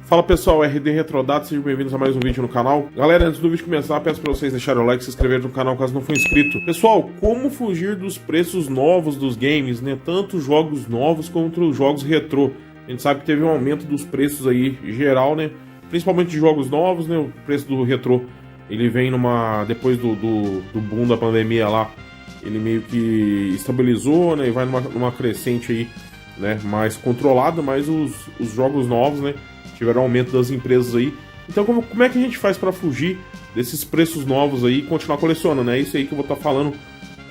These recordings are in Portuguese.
Fala pessoal, RD Retrodatos, sejam bem-vindos a mais um vídeo no canal. Galera, antes do vídeo começar, peço para vocês deixarem o like e se inscreverem no canal caso não for inscrito. Pessoal, como fugir dos preços novos dos games, né? Tanto jogos novos quanto os jogos retrô. A gente sabe que teve um aumento dos preços aí geral, né? Principalmente de jogos novos, né? O preço do retrô, ele vem depois do boom da pandemia lá, ele meio que estabilizou, né? E vai numa crescente aí, né? Mais controlada, mas os jogos novos, né? Tiveram aumento das empresas aí. Então como é que a gente faz para fugir desses preços novos aí e continuar colecionando, né? É isso aí que eu vou estar falando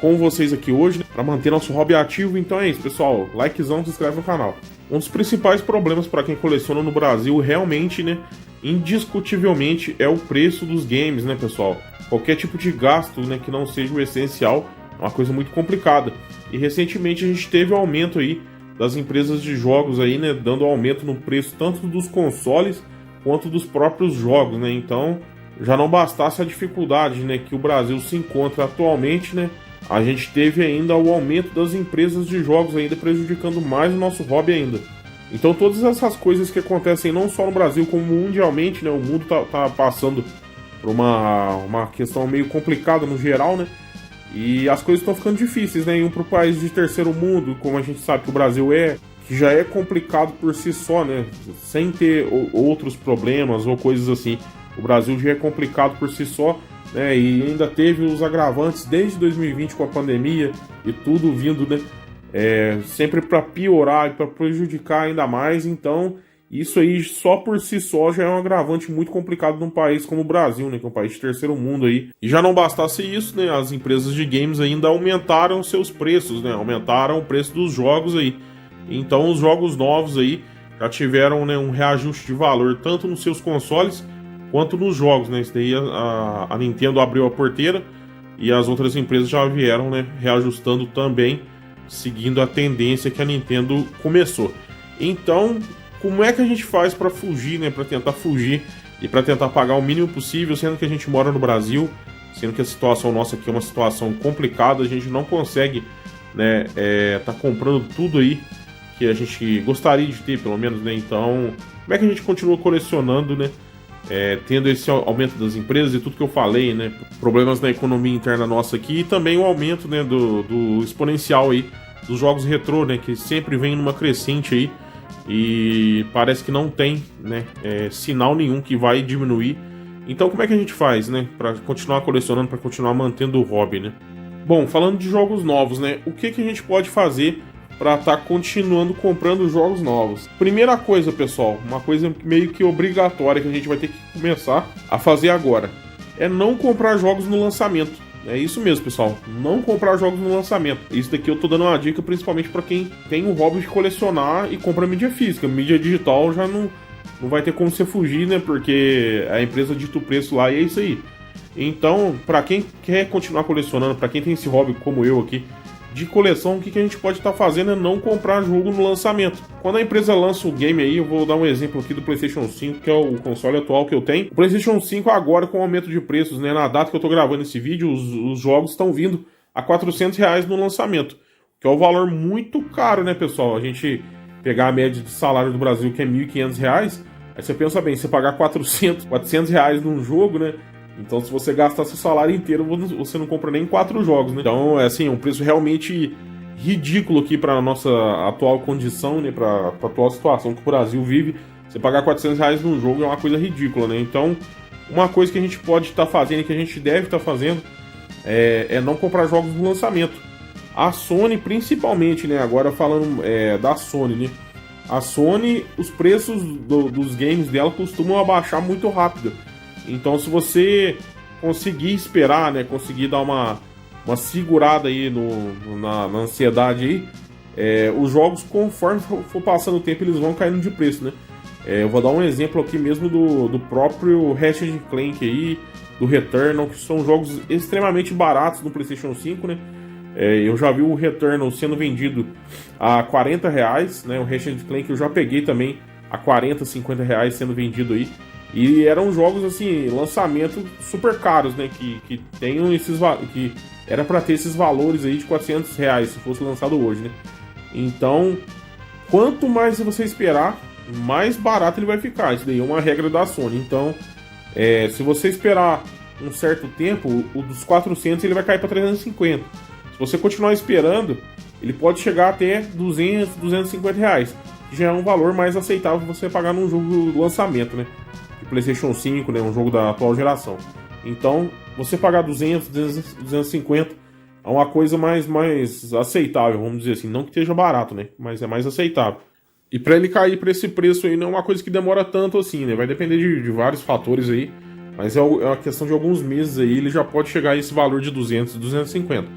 com vocês aqui hoje, né? Para manter nosso hobby ativo. Então é isso, pessoal. Likezão, se inscreve no canal. Um dos principais problemas para quem coleciona no Brasil, realmente, né? Indiscutivelmente, é o preço dos games, né, pessoal? Qualquer tipo de gasto, né, que não seja o essencial, é uma coisa muito complicada. E recentemente a gente teve um aumento aí das empresas de jogos aí, né, dando aumento no preço tanto dos consoles quanto dos próprios jogos, né? Então, já não bastasse a dificuldade, né, que o Brasil se encontra atualmente, né? A gente teve ainda o aumento das empresas de jogos ainda prejudicando mais o nosso hobby ainda. Então, todas essas coisas que acontecem não só no Brasil, como mundialmente, né? O mundo tá passando por uma questão meio complicada no geral, né? E as coisas estão ficando difíceis, né? Para o país de terceiro mundo, como a gente sabe que o Brasil que já é complicado por si só, né? Sem ter outros problemas ou coisas assim. O Brasil já é complicado por si só, né? E ainda teve os agravantes desde 2020 com a pandemia e tudo vindo, né? Sempre para piorar e para prejudicar ainda mais. Então, isso aí só por si só já é um agravante muito complicado num país como o Brasil, né? Que é um país de terceiro mundo aí. E já não bastasse isso, né? As empresas de games ainda aumentaram seus preços, né? Aumentaram o preço dos jogos aí. Então os jogos novos aí já tiveram, né, um reajuste de valor tanto nos seus consoles quanto nos jogos, né? Isso daí a Nintendo abriu a porteira e as outras empresas já vieram, né, reajustando também, seguindo a tendência que a Nintendo começou. Então, como é que a gente faz para fugir, né? Para tentar fugir e para tentar pagar o mínimo possível, sendo que a gente mora no Brasil, sendo que a situação nossa aqui é uma situação complicada, a gente não consegue, né, tá comprando tudo aí que a gente gostaria de ter, pelo menos, né? Então, como é que a gente continua colecionando, né? Tendo esse aumento das empresas e tudo que eu falei, né? Problemas na economia interna nossa aqui e também o aumento, né, do exponencial aí dos jogos retrô, né? Que sempre vem numa crescente aí. E parece que não tem, né, sinal nenhum que vai diminuir. Então como é que a gente faz, né, para continuar colecionando, para continuar mantendo o hobby, né? Bom, falando de jogos novos, né, o que a gente pode fazer para estar continuando comprando jogos novos? Primeira coisa, pessoal, uma coisa meio que obrigatória que a gente vai ter que começar a fazer agora, é não comprar jogos no lançamento. É isso mesmo, pessoal. Não comprar jogos no lançamento. Isso daqui eu tô dando uma dica principalmente para quem tem o hobby de colecionar e compra mídia física. Mídia digital já não vai ter como você fugir, né? Porque a empresa dita o preço lá e é isso aí. Então, para quem quer continuar colecionando, para quem tem esse hobby como eu aqui, de coleção, o que a gente pode estar fazendo é não comprar jogo no lançamento. Quando a empresa lança o game aí, eu vou dar um exemplo aqui do PlayStation 5, que é o console atual que eu tenho. O PlayStation 5 agora, com o aumento de preços, né, na data que eu tô gravando esse vídeo, os jogos estão vindo a R$400 no lançamento, que é um valor muito caro, né, pessoal? A gente pegar a média de salário do Brasil, que é R$1.500, aí você pensa bem, você pagar R$400 num jogo, né? Então, se você gastar seu salário inteiro, você não compra nem 4 jogos, né? Então, é assim, um preço realmente ridículo aqui para nossa atual condição, né? Para a atual situação que o Brasil vive. Você pagar R$400 num jogo é uma coisa ridícula, né? Então, uma coisa que a gente pode estar fazendo e que a gente deve estar fazendo é não comprar jogos no lançamento. A Sony, principalmente, né? Agora falando da Sony, né? A Sony, os preços dos games dela costumam abaixar muito rápido. Então, se você conseguir esperar, né, conseguir dar uma segurada aí na ansiedade aí, os jogos, conforme for passando o tempo, eles vão caindo de preço, né? Eu vou dar um exemplo aqui mesmo do próprio Ratchet & Clank aí, do Returnal, que são jogos extremamente baratos no PlayStation 5, né? Eu já vi o Returnal sendo vendido a R$40, né? O Ratchet & Clank eu já peguei também a R$40, R$50 sendo vendido aí. E eram jogos, assim, lançamento super caros, né? Que tenham que era para ter esses valores aí de R$400 se fosse lançado hoje, né? Então, quanto mais você esperar, mais barato ele vai ficar. Isso daí é uma regra da Sony. Então, se você esperar um certo tempo, o dos 400 ele vai cair para 350. Se você continuar esperando, ele pode chegar até 200, 250 reais, que já é um valor mais aceitável você pagar num jogo do lançamento, né? De PlayStation 5, né? Um jogo da atual geração. Então, você pagar 200, 250 é uma coisa mais aceitável, vamos dizer assim. Não que esteja barato, né? Mas é mais aceitável. E para ele cair para esse preço aí não é uma coisa que demora tanto assim, né? Vai depender de vários fatores aí. Mas é uma questão de alguns meses aí, ele já pode chegar a esse valor de 200, 250.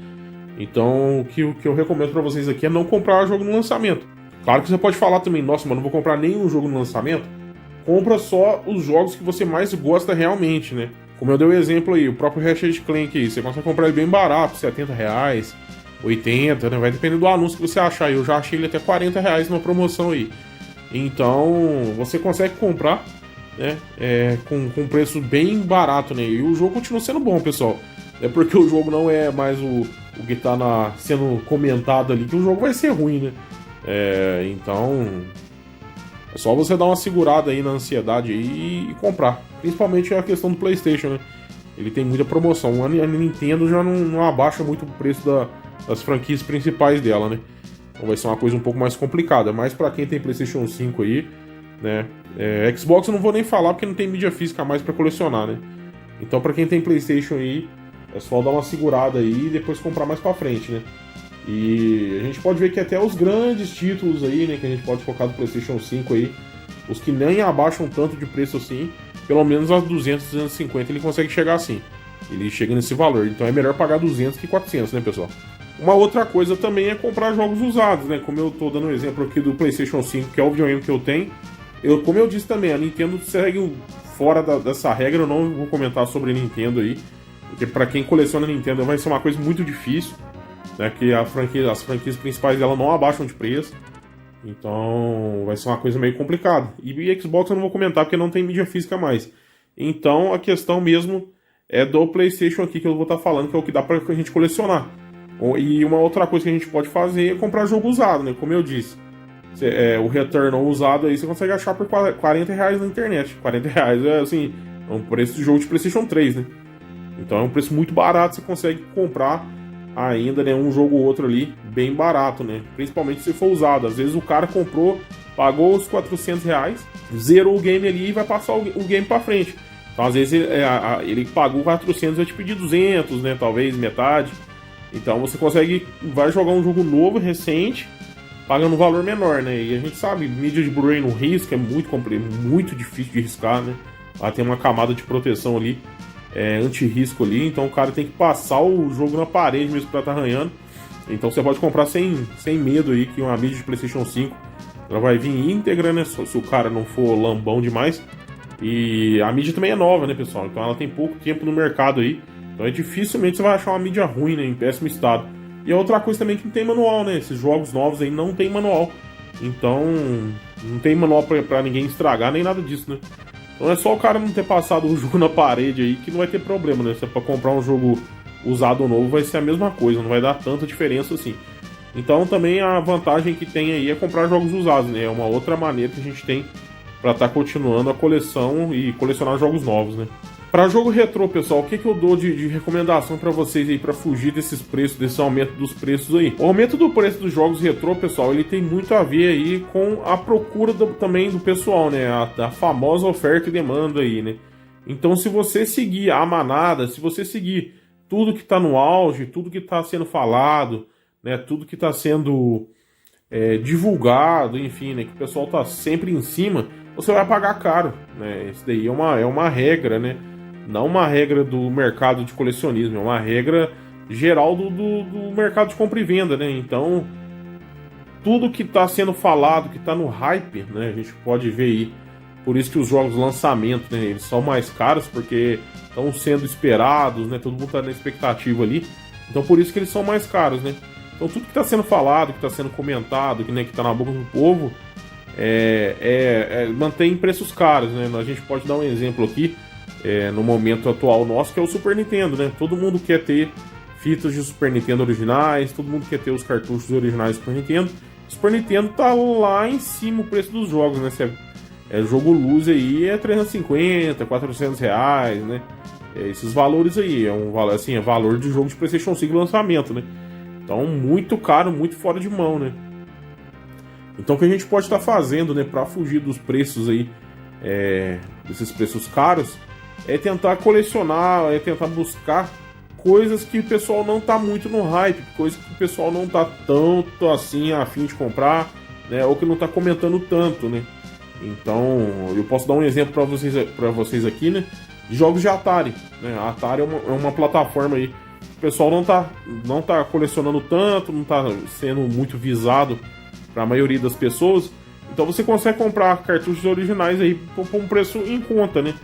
Então, o que eu recomendo para vocês aqui é não comprar jogo no lançamento. Claro que você pode falar também, nossa, mas não vou comprar nenhum jogo no lançamento. Compra só os jogos que você mais gosta realmente, né? Como eu dei o exemplo aí, o próprio Ratchet Clank aí, você consegue comprar ele bem barato, 70 reais, 80, né? Vai depender do anúncio que você achar. Eu já achei ele até 40 reais numa promoção aí. Então, você consegue comprar, né? Com preço bem barato, né? E o jogo continua sendo bom, pessoal. É porque o jogo não é mais o que tá sendo comentado ali, que o jogo vai ser ruim, né? Então, é só você dar uma segurada aí na ansiedade aí e comprar. Principalmente a questão do PlayStation, né? Ele tem muita promoção. A Nintendo já não abaixa muito o preço das franquias principais dela, né? Então vai ser uma coisa um pouco mais complicada. Mas pra quem tem PlayStation 5 aí, né? Xbox eu não vou nem falar porque não tem mídia física mais pra colecionar, né? Então pra quem tem PlayStation aí, é só dar uma segurada aí e depois comprar mais pra frente, né? E a gente pode ver que até os grandes títulos aí, né, que a gente pode colocar do PlayStation 5 aí, os que nem abaixam tanto de preço assim, pelo menos aos 200, 250 ele consegue chegar assim. Ele chega nesse valor, então é melhor pagar 200 que 400, né, pessoal? Uma outra coisa também é comprar jogos usados, né? Como eu tô dando um exemplo aqui do PlayStation 5, que é o videogame que eu tenho. Como eu disse também, a Nintendo segue fora dessa regra, eu não vou comentar sobre a Nintendo aí, porque para quem coleciona Nintendo vai ser uma coisa muito difícil, né? Que as franquias principais dela não abaixam de preço. Então vai ser uma coisa meio complicada. E Xbox eu não vou comentar porque não tem mídia física mais. Então a questão mesmo é do PlayStation aqui que eu vou estar falando, que é o que dá pra gente colecionar. E uma outra coisa que a gente pode fazer é comprar jogo usado, né? Como eu disse. O Returnal usado aí você consegue achar por 40 reais na internet. 40 reais é assim, é um preço de jogo de PlayStation 3, né? Então é um preço muito barato, você consegue comprar ainda, né, um jogo ou outro ali bem barato, né? Principalmente se for usado. Às vezes o cara comprou, pagou os 400 reais, zerou o game ali e vai passar o game pra frente. Então às vezes ele pagou 400 e vai te pedir 200, né? Talvez metade. Então você vai jogar um jogo novo, recente, pagando um valor menor, né? E a gente sabe, mídia de Blu-ray não risca, é muito difícil de riscar, né? Lá tem uma camada de proteção ali, anti-risco ali, então o cara tem que passar o jogo na parede mesmo pra estar arranhando. Então você pode comprar sem medo aí, que uma mídia de PlayStation 5 ela vai vir íntegra, né? Se o cara não for lambão demais. E a mídia também é nova, né, pessoal? Então ela tem pouco tempo no mercado aí. Então dificilmente você vai achar uma mídia ruim, né? Em péssimo estado. E a outra coisa também que não tem manual, né? Esses jogos novos aí não tem manual. Então não tem manual pra ninguém estragar, nem nada disso, né? Então é só o cara não ter passado o jogo na parede aí que não vai ter problema, né? Se é pra comprar um jogo usado ou novo vai ser a mesma coisa, não vai dar tanta diferença assim. Então também a vantagem que tem aí é comprar jogos usados, né? É uma outra maneira que a gente tem pra estar continuando a coleção e colecionar jogos novos, né? Para jogo retrô, pessoal, o que eu dou de recomendação para vocês aí para fugir desses preços, desse aumento dos preços aí? O aumento do preço dos jogos retrô, pessoal, ele tem muito a ver aí com a procura também do pessoal, né? A famosa oferta e demanda aí, né? Então, se você seguir a manada, se você seguir tudo que está no auge, tudo que está sendo falado, né? Tudo que está sendo divulgado, enfim, né? Que o pessoal está sempre em cima, você vai pagar caro, né? Isso daí é uma regra, né? Não uma regra do mercado de colecionismo, é uma regra geral do mercado de compra e venda, né? Então, tudo que está sendo falado, que está no hype, né? A gente pode ver aí. Por isso que os jogos de lançamento, né? Eles são mais caros, porque estão sendo esperados, né? Todo mundo está na expectativa ali. Então, por isso que eles são mais caros, né? Então, tudo que está sendo falado, que está sendo comentado, que está na boca do povo, mantém preços caros, né? A gente pode dar um exemplo aqui. No momento atual nosso, que é o Super Nintendo, né? Todo mundo quer ter fitas de Super Nintendo originais, todo mundo quer ter os cartuchos originais do Super Nintendo, Super Nintendo tá lá em cima o preço dos jogos, né? Jogo luz aí é 350, 400 reais, né? Esses valores aí, é valor de jogo de PlayStation 5 lançamento, né? Então, muito caro, muito fora de mão, né? Então, o que a gente pode estar fazendo, né, para fugir dos preços aí, desses preços caros, é tentar colecionar, é tentar buscar coisas que o pessoal não tá muito no hype, coisas que o pessoal não tá tanto assim a fim de comprar, né, ou que não tá comentando tanto, né? Então, eu posso dar um exemplo para vocês aqui, né, de jogos de Atari, né? A Atari é uma plataforma aí, o pessoal não tá colecionando tanto, não tá sendo muito visado para a maioria das pessoas. Então você consegue comprar cartuchos originais aí por um preço em conta, né?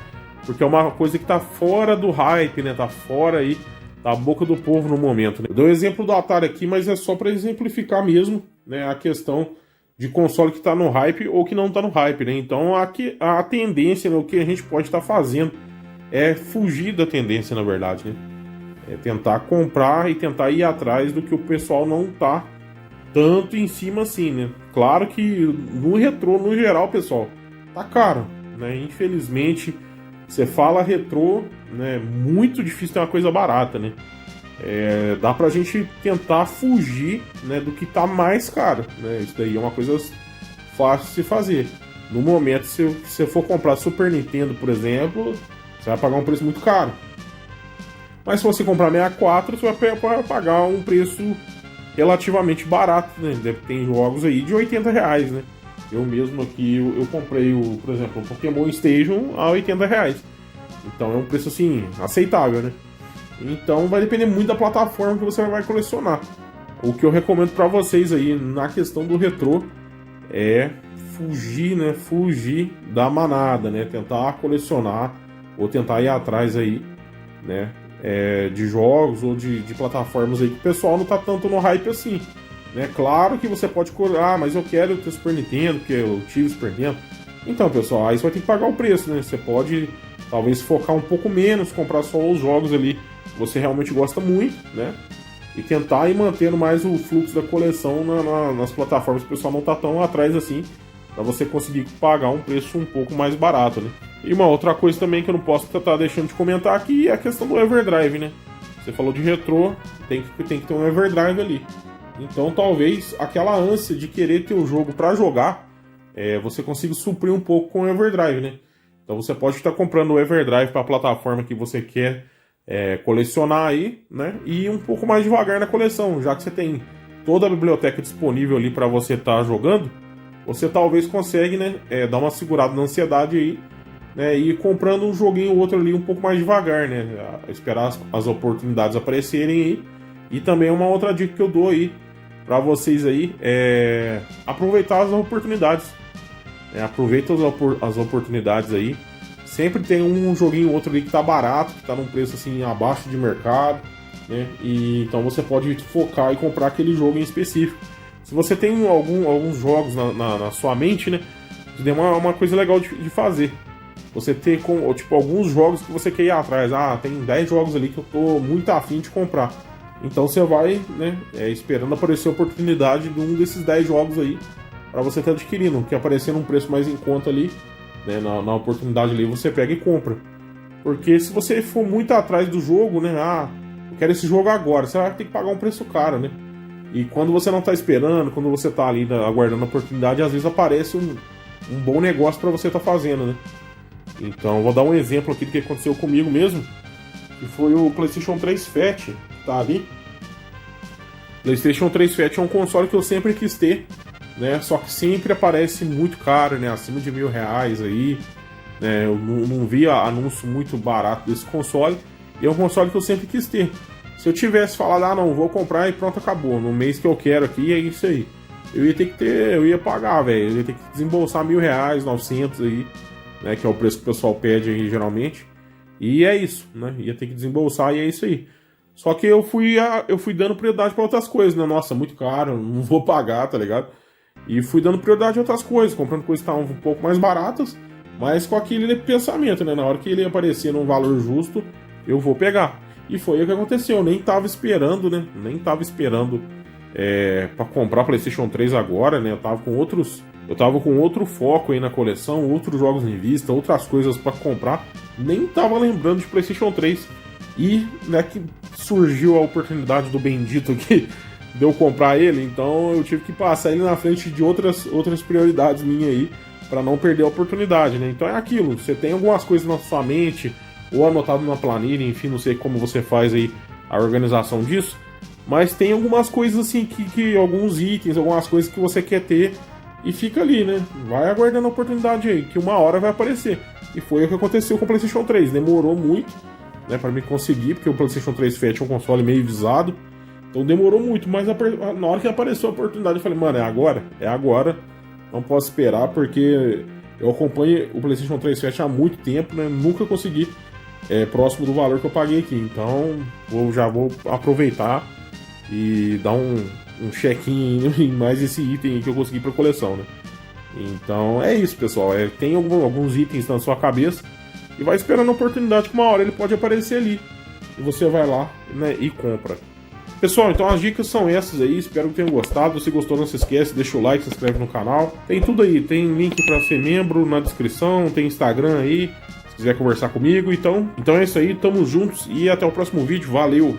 Porque é uma coisa que tá fora do hype, né? Tá fora aí da boca do povo no momento, né? Eu dou o exemplo do Atari aqui, mas é só para exemplificar mesmo, né, a questão de console que tá no hype ou que não tá no hype, né? Então aqui a tendência, né, o que a gente pode estar fazendo é fugir da tendência, na verdade, né? É tentar comprar e tentar ir atrás do que o pessoal não tá tanto em cima assim, né? Claro que no retrô, no geral, pessoal, tá caro, né? Infelizmente, você fala retrô, né? Muito difícil ter uma coisa barata, né? Dá pra gente tentar fugir, né, do que tá mais caro, né? Isso daí é uma coisa fácil de se fazer. No momento, se você for comprar Super Nintendo, por exemplo, você vai pagar um preço muito caro. Mas se você comprar 64, você vai pagar um preço relativamente barato, né? Tem jogos aí de 80 reais, né? Eu mesmo aqui, eu comprei, por exemplo, o Pokémon Station a 80 reais. Então é um preço, assim, aceitável, né? Então vai depender muito da plataforma que você vai colecionar. O que eu recomendo para vocês aí na questão do retrô é fugir, né? Fugir da manada, né? Tentar colecionar ou tentar ir atrás aí, né? De jogos ou de plataformas aí que o pessoal não tá tanto no hype assim, né? Claro que você pode mas eu quero ter Super Nintendo, porque eu tive Super Nintendo. Então, pessoal, aí você vai ter que pagar o preço, né? Você pode talvez focar um pouco menos, comprar só os jogos ali que você realmente gosta muito, né? E tentar ir mantendo mais o fluxo da coleção nas plataformas que o pessoal não tá tão atrás assim, para você conseguir pagar um preço um pouco mais barato, né? E uma outra coisa também que eu não posso estar deixando de comentar aqui é a questão do Everdrive, né? Você falou de retrô, tem que ter um Everdrive ali. Então talvez aquela ânsia de querer ter o jogo para jogar, você consiga suprir um pouco com o Everdrive, né? Então você pode estar comprando o Everdrive para a plataforma que você quer colecionar aí, né? E ir um pouco mais devagar na coleção, já que você tem toda a biblioteca disponível ali para você estar jogando, você talvez consegue, né, dar uma segurada na ansiedade aí, né, e ir comprando um joguinho ou outro ali um pouco mais devagar, né? Esperar as oportunidades aparecerem aí. E também uma outra dica que eu dou aí para vocês aí é aproveitar as oportunidades. Aproveita as oportunidades aí. Sempre tem um joguinho ou outro ali que tá barato, que tá num preço assim abaixo de mercado, né? E então você pode focar e comprar aquele jogo em específico. Se você tem alguns jogos na sua mente, né? Isso é uma coisa legal de fazer. Você ter tipo alguns jogos que você quer ir atrás. Tem 10 jogos ali que eu tô muito afim de comprar. Então você vai, né, esperando aparecer a oportunidade de um desses 10 jogos aí para você estar adquirindo, que aparecer num preço mais em conta ali, né, na oportunidade ali, você pega e compra. Porque se você for muito atrás do jogo, né, eu quero esse jogo agora, você vai ter que pagar um preço caro, né? E quando você não tá esperando, quando você tá ali aguardando a oportunidade, às vezes aparece um bom negócio para você estar fazendo, né? Então, vou dar um exemplo aqui do que aconteceu comigo mesmo, que foi o PlayStation 3 Fat, que tá ali. PlayStation 3 Fat é um console que eu sempre quis ter, né? Só que sempre aparece muito caro, né? Acima de R$1.000 aí, né? Eu não vi anúncio muito barato desse console, e é um console que eu sempre quis ter. Se eu tivesse falado, não, vou comprar e pronto, acabou, no mês que eu quero aqui, é isso aí. Eu ia ter que eu ia pagar, velho, eu ia ter que desembolsar R$1.000, 900 aí, né, que é o preço que o pessoal pede aí geralmente, e é isso, né, ia ter que desembolsar e é isso aí. Só que eu fui dando prioridade para outras coisas, né, nossa, muito caro, não vou pagar, tá ligado? E fui dando prioridade a outras coisas, comprando coisas que estavam um pouco mais baratas, mas com aquele pensamento, né, na hora que ele aparecer num valor justo, eu vou pegar. E foi o que aconteceu, eu nem tava esperando, né, para comprar PlayStation 3 agora, né? Eu tava com outro foco aí na coleção, outros jogos em vista, outras coisas para comprar. Nem tava lembrando de PlayStation 3. E, né, que surgiu a oportunidade do bendito aqui de eu comprar ele, então eu tive que passar ele na frente de outras prioridades minhas aí, para não perder a oportunidade, né? Então é aquilo, você tem algumas coisas na sua mente, ou anotado na planilha, enfim, não sei como você faz aí a organização disso, mas tem algumas coisas assim, que alguns itens, algumas coisas que você quer ter, e fica ali, né? Vai aguardando a oportunidade aí, que uma hora vai aparecer. E foi o que aconteceu com o PlayStation 3, demorou muito, né, para mim conseguir, porque o PlayStation 3 Fat é um console meio visado, então demorou muito, mas na hora que apareceu a oportunidade eu falei, mano, é agora, não posso esperar, porque eu acompanho o PlayStation 3 Fat há muito tempo, né, nunca consegui próximo do valor que eu paguei aqui, então já vou aproveitar e dar um check-in em mais esse item aí que eu consegui pra coleção, né. Então é isso, pessoal, tem alguns itens na sua cabeça, e vai esperando a oportunidade que uma hora ele pode aparecer ali. E você vai lá, né, e compra. Pessoal, então as dicas são essas aí. Espero que tenham gostado. Se gostou, não se esquece, deixa o like, se inscreve no canal. Tem tudo aí. Tem link para ser membro na descrição. Tem Instagram aí, se quiser conversar comigo. Então é isso aí. Tamo juntos e até o próximo vídeo. Valeu!